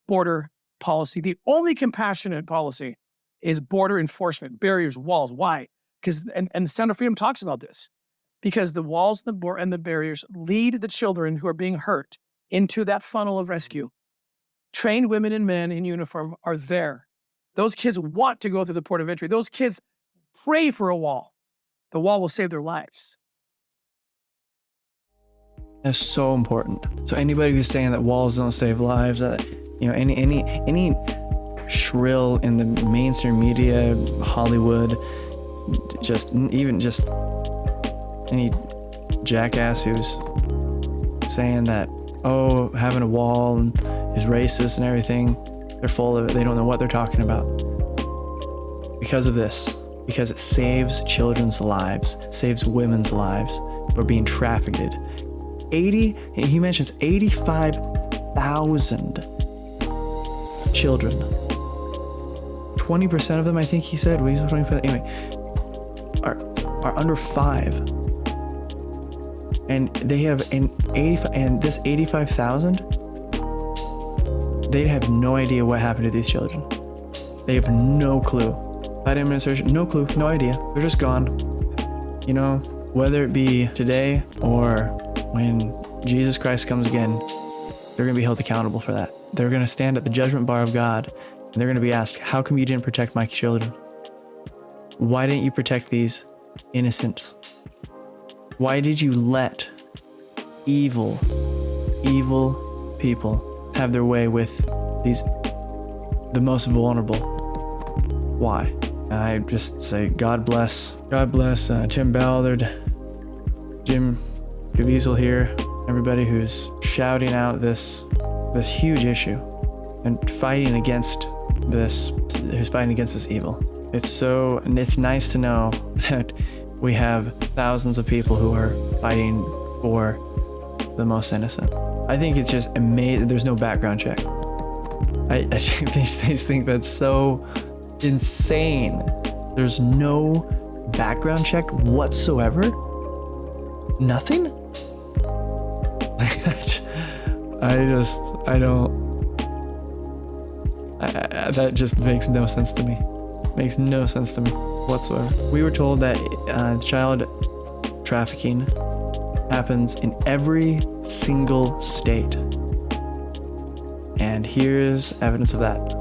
border policy. The only compassionate policy is border enforcement, barriers, walls. Why? Because, and the Sound of Freedom talks about this, because the walls and the barriers lead the children who are being hurt into that funnel of rescue. Trained women and men in uniform are there. Those kids want to go through the port of entry. Those kids pray for a wall. The wall will save their lives.
That's so important. So anybody who's saying that walls don't save lives, any shrill in the mainstream media, Hollywood, any jackass who's saying that, having a wall is racist and everything, they're full of it. They don't know what they're talking about. Because of this. Because it saves children's lives, saves women's lives who are being trafficked. He mentions 85,000 children. 20% of them, I think he said, anyway, are under 5. And they have this 85,000, they have no idea what happened to these children. They have no clue. Biden administration, no clue, no idea. They're just gone. Whether it be today or when Jesus Christ comes again, they're going to be held accountable for that. They're going to stand at the judgment bar of God, and they're going to be asked, how come you didn't protect my children? Why didn't you protect these innocents? Why did you let evil people have their way with the most vulnerable? Why? And I just say, God bless Tim Ballard, Jim Caviezel here, everybody who's shouting out this huge issue and fighting against this evil. It's nice to know that we have thousands of people who are fighting for the most innocent. I think it's just amazing. There's no background check. I just think that's so insane. There's no background check whatsoever. Nothing. That just makes no sense to me. Makes no sense to me whatsoever. We were told that child trafficking happens in every single state. And here's evidence of that.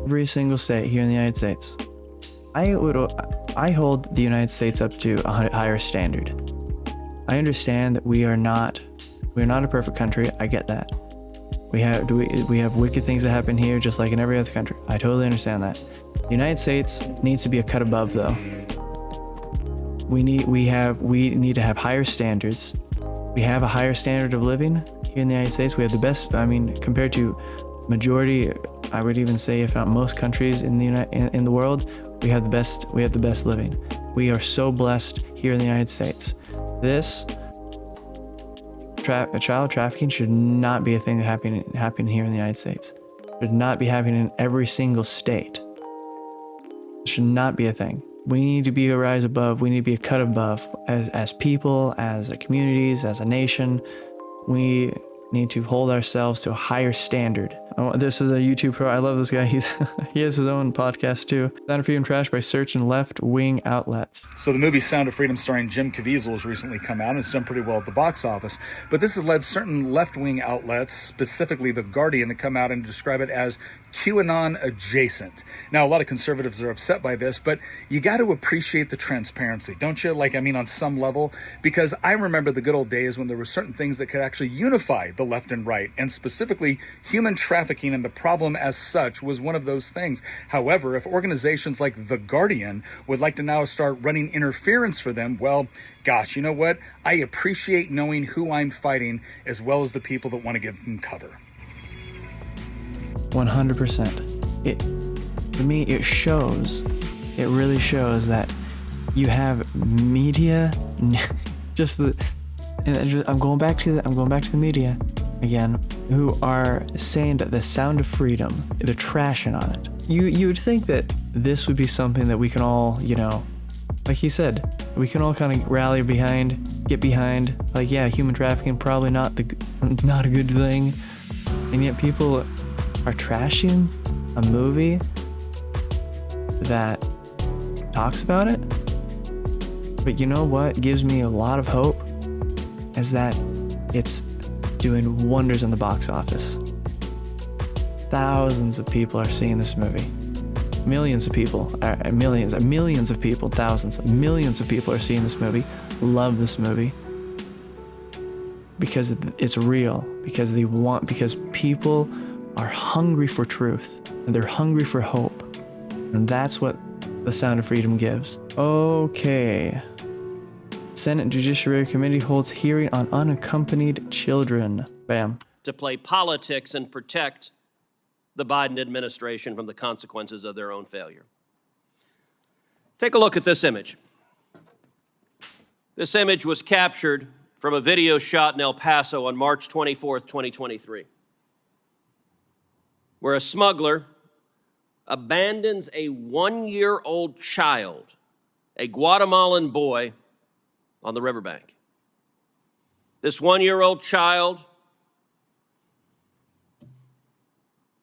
Every single state here in the United States. I hold the United States up to a higher standard. I understand that we're not a perfect country. I get that. We have wicked things that happen here just like in every other country. I totally understand that. The United States needs to be a cut above though. We need to have higher standards. We have a higher standard of living here in the United States. We have the best, compared to majority, I would even say if not most countries in the world, we have the best living. We are so blessed here in the United States. This child trafficking should not be a thing that happen here in the United States. It should not be happening in every single state. It should not be a thing. We need to be a rise above. We need to be a cut above as people, as communities, as a nation. We need to hold ourselves to a higher standard. Oh, this is a YouTube pro. I love this guy. He has his own podcast too. Sound of Freedom trash by searching left-wing outlets.
So the movie Sound of Freedom starring Jim Caviezel has recently come out and it's done pretty well at the box office. But this has led certain left-wing outlets, specifically The Guardian, to come out and describe it as QAnon adjacent. Now, a lot of conservatives are upset by this, but you got to appreciate the transparency, don't you? On some level, because I remember the good old days when there were certain things that could actually unify the left and right, and specifically human trafficking and the problem as such was one of those things. However, if organizations like The Guardian would like to now start running interference for them, well, gosh, you know what? I appreciate knowing who I'm fighting as well as the people that want to give them cover.
100%. To me, it really shows that you have media, I'm going back to the media again, who are saying that the Sound of Freedom, they're trashing on it. You would think that this would be something that we can all, like he said, we can all kind of rally behind, get behind. Like, yeah, human trafficking probably not a good thing, and yet people are trashing a movie that talks about it. But you know what gives me a lot of hope is that it's doing wonders in the box office. Thousands of people are seeing this movie. Millions of people, thousands, millions of people are seeing this movie, love this movie. Because it's real, because people are hungry for truth, and they're hungry for hope. And that's what the Sound of Freedom gives. Okay. Senate Judiciary Committee holds hearing on unaccompanied children. Bam.
To play politics and protect the Biden administration from the consequences of their own failure. Take a look at this image. This image was captured from a video shot in El Paso on March 24th, 2023, where a smuggler abandons a 1-year-old child, a Guatemalan boy, on the riverbank. This 1-year-old child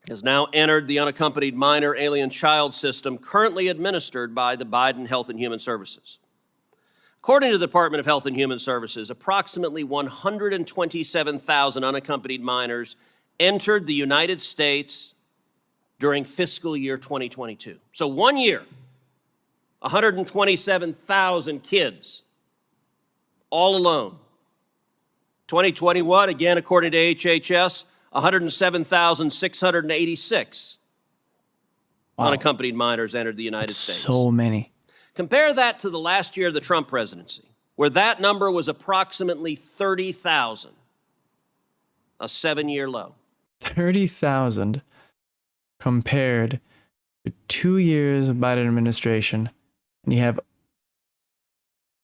has now entered the unaccompanied minor alien child system currently administered by the Biden Health and Human Services. According to the Department of Health and Human Services, approximately 127,000 unaccompanied minors entered the United States during fiscal year 2022. So 1 year, 127,000 kids, all alone. 2021, again, according to HHS, 107,686 unaccompanied minors entered the United States.
So many.
Compare that to the last year of the Trump presidency, where that number was approximately 30,000, a 7-year low.
30,000 compared to 2 years of Biden administration, and you have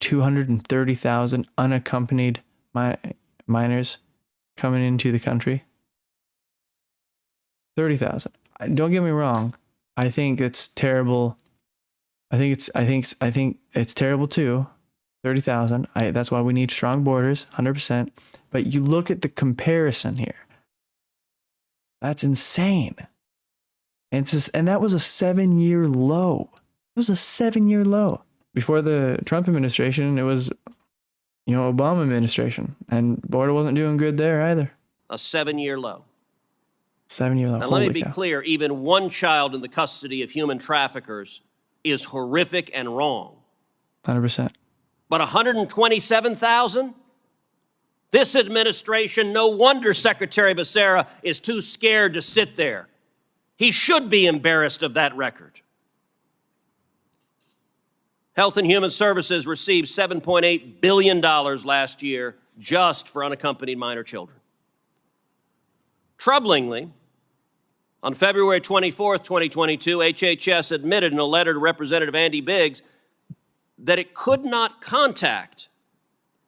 230,000 unaccompanied minors coming into the country. 30,000. Don't get me wrong. I think it's terrible. I think it's terrible too. 30,000. That's why we need strong borders, 100%. But you look at the comparison here. That's insane. And that was a 7-year low. It was a 7-year low. Before the Trump administration, it was, Obama administration, and border wasn't doing good there either.
A 7-year low.
7-year low.
Now, let me be clear. Even one child in the custody of human traffickers is horrific and wrong.
100%.
But 127,000? This administration, no wonder Secretary Becerra is too scared to sit there. He should be embarrassed of that record. Health and Human Services received $7.8 billion last year just for unaccompanied minor children. Troublingly, on February 24, 2022, HHS admitted in a letter to Representative Andy Biggs that it could not contact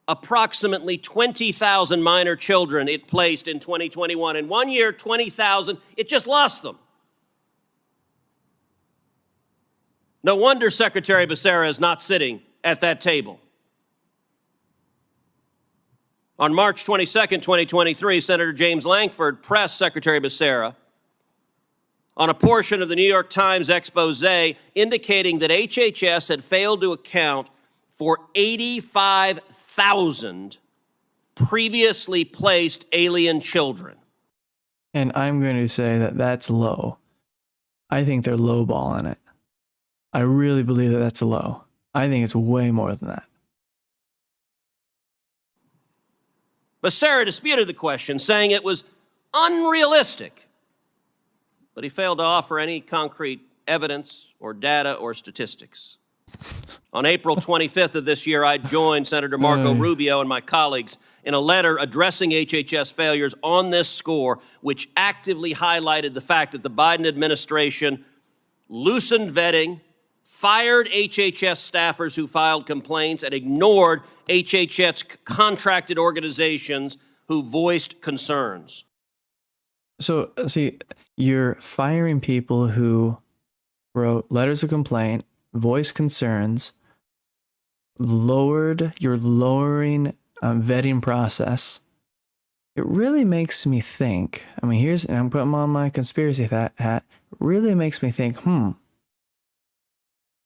approximately 20,000 minor children it placed in 2021. In 1 year, 20,000, it just lost them. No wonder Secretary Becerra is not sitting at that table. On March 22, 2023, Senator James Lankford pressed Secretary Becerra on a portion of the New York Times expose indicating that HHS had failed to account for 85,000 previously placed alien children.
And I'm going to say that that's low. I think they're lowballing it. I really believe that that's low. I think it's way more than that.
Becerra disputed the question, saying it was unrealistic, but he failed to offer any concrete evidence or data or statistics. On April 25th of this year, I joined Senator Marco Rubio and my colleagues in a letter addressing HHS failures on this score, which actively highlighted the fact that the Biden administration loosened vetting, fired HHS staffers who filed complaints, and ignored HHS contracted organizations who voiced concerns.
So, see, you're firing people who wrote letters of complaint, voiced concerns, you're lowering vetting process. It really makes me think, and I'm putting on my conspiracy hat, it really makes me think,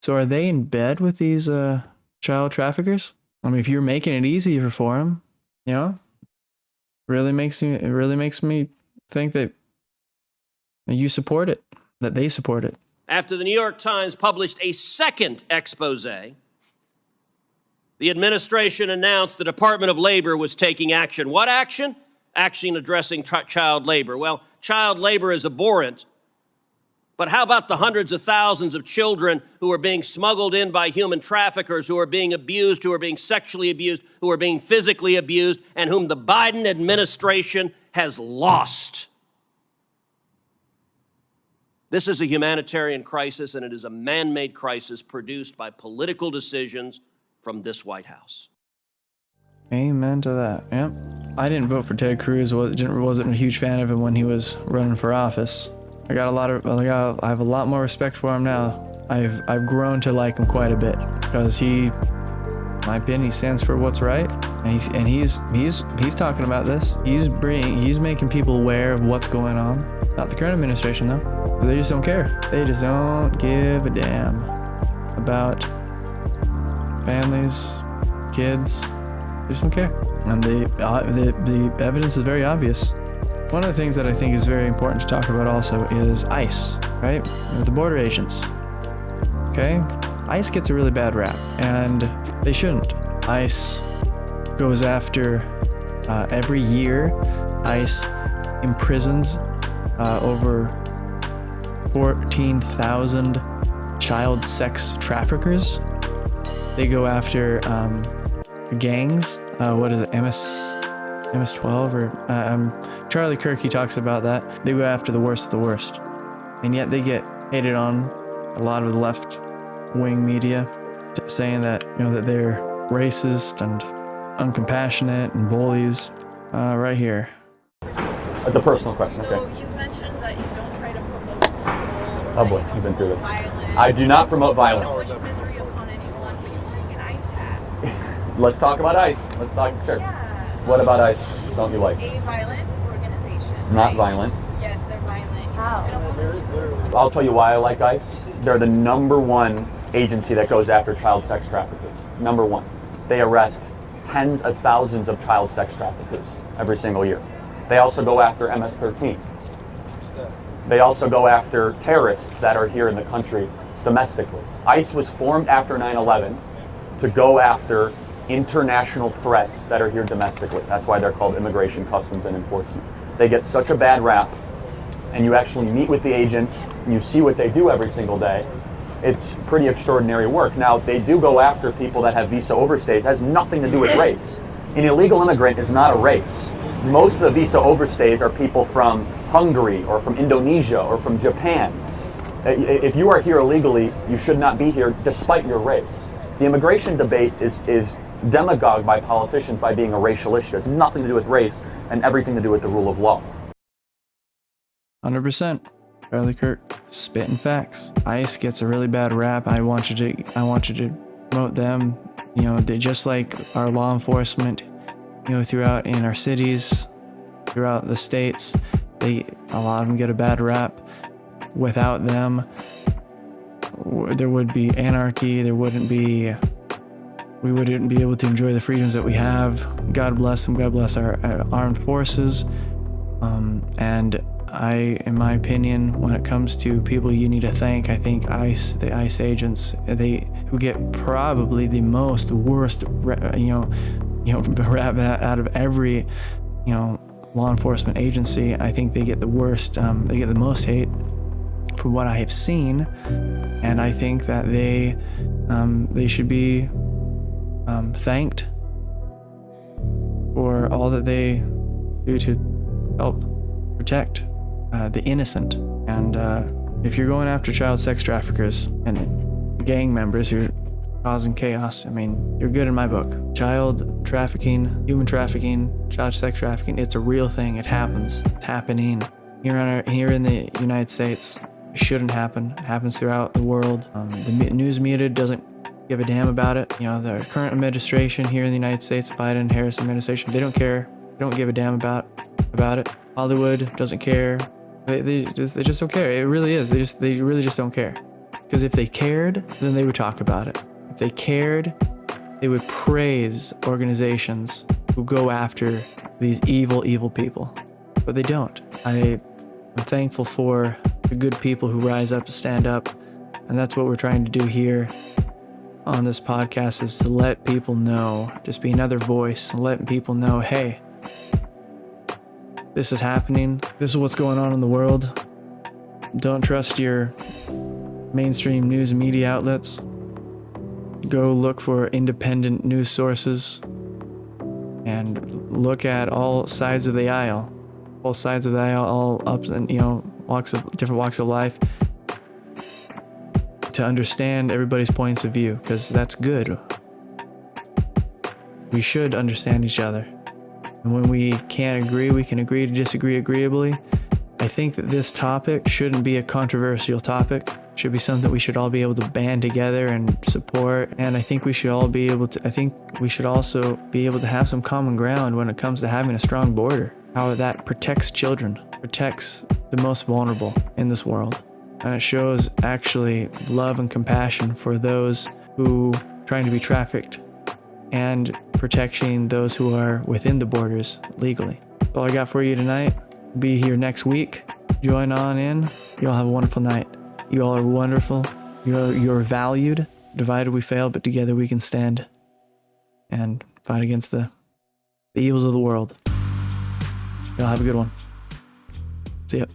so are they in bed with these child traffickers? If you're making it easier for them, it really makes me think that you support it, that they support it.
After the New York Times published a second expose, the administration announced the Department of Labor was taking action. What action? Action addressing child labor. Well, child labor is abhorrent. But how about the hundreds of thousands of children who are being smuggled in by human traffickers, who are being abused, who are being sexually abused, who are being physically abused, and whom the Biden administration has lost? This is a humanitarian crisis, and it is a man-made crisis produced by political decisions from this White House.
Amen to that. Yep. I didn't vote for Ted Cruz. Wasn't a huge fan of him when he was running for office. I have a lot more respect for him now. I've grown to like him quite a bit because in my opinion, he stands for what's right, and he's talking about this. He's making people aware of what's going on. Not the current administration though. They just don't care. They just don't give a damn about families, kids. They just don't care. And the evidence is very obvious. One of the things that I think is very important to talk about also is ICE, right? The border agents. Okay? ICE gets a really bad rap, and they shouldn't. ICE goes after, every year, ICE imprisons over 14,000 child sex traffickers. They go after gangs. What is it, MS-12 or Charlie Kirk, he talks about that. They go after the worst of the worst, and yet they get hated on a lot of the left-wing media, saying that that they're racist and uncompassionate and bullies. Right here.
The personal question.
So
Okay.
you mentioned that you don't try to promote people.
Oh boy, you've been through this. I do not promote violence.
You don't wish misery upon anyone, but you bring an ICE hat.
Let's talk about ICE. Let's talk. Sure.
Yeah.
What about ICE don't you like?
A violent organization.
Not
right?
violent.
Yes, they're violent. How?
I'll tell you why I like ICE. They're the #1 agency that goes after child sex traffickers. #1. They arrest tens of thousands of child sex traffickers every single year. They also go after MS-13. They also go after terrorists that are here in the country domestically. ICE was formed after 9/11 to go after international threats that are here domestically. That's why they're called Immigration, Customs, and Enforcement. They get such a bad rap, and you actually meet with the agents, and you see what they do every single day. It's pretty extraordinary work. Now, they do go after people that have visa overstays. It has nothing to do with race. An illegal immigrant is not a race. Most of the visa overstays are people from Hungary or from Indonesia or from Japan. If you are here illegally, you should not be here despite your race. The immigration debate is demagogued by politicians by being a racial issue. It has nothing to do with race and everything to do with the rule of law.
100%. Charlie Kirk, spitting facts. ICE gets a really bad rap. I want you to promote them. They just like our law enforcement, throughout in our cities, throughout the states. A lot of them get a bad rap. Without them, there would be anarchy. We wouldn't be able to enjoy the freedoms that we have. God bless them. God bless our armed forces. And in my opinion, when it comes to people you need to thank, I think the ICE agents, who get probably the worst rap out of every, law enforcement agency. I think they get the worst. They get the most hate from what I have seen, and I think that they should be thanked for all that they do to help protect the innocent. And if you're going after child sex traffickers and gang members who are causing chaos, you're good in my book. Child trafficking, human trafficking, child sex trafficking, it's a real thing. It happens. It's happening here in the United States. It shouldn't happen. It happens throughout the world. The news media doesn't give a damn about it. The current administration here in the United States, Biden, Harris administration, they don't care. They don't give a damn about it. Hollywood doesn't care. They just don't care. It really is. They really just don't care. Because if they cared, then they would talk about it. If they cared, they would praise organizations who go after these evil people. But they don't. I'm thankful for the good people who rise up to stand up. And that's what we're trying to do here on this podcast, is to let people know, just be another voice, and letting people know, hey, this is happening. This is what's going on in the world. Don't trust your mainstream news and media outlets. Go look for independent news sources and look at all sides of the aisle. Both sides of the aisle, all ups and different walks of life, to understand everybody's points of view, because that's good. We should understand each other. And when we can't agree, we can agree to disagree agreeably. I think that this topic shouldn't be a controversial topic. It should be something we should all be able to band together and support. And I think we should also be able to have some common ground when it comes to having a strong border. How that protects children, protects the most vulnerable in this world. And it shows actually love and compassion for those who are trying to be trafficked, and protecting those who are within the borders legally. That's all I got for you tonight. Be here next week. Join on in. You all have a wonderful night. You all are wonderful. You're valued. Divided we fail, but together we can stand and fight against the evils of the world. Y'all have a good one. See ya.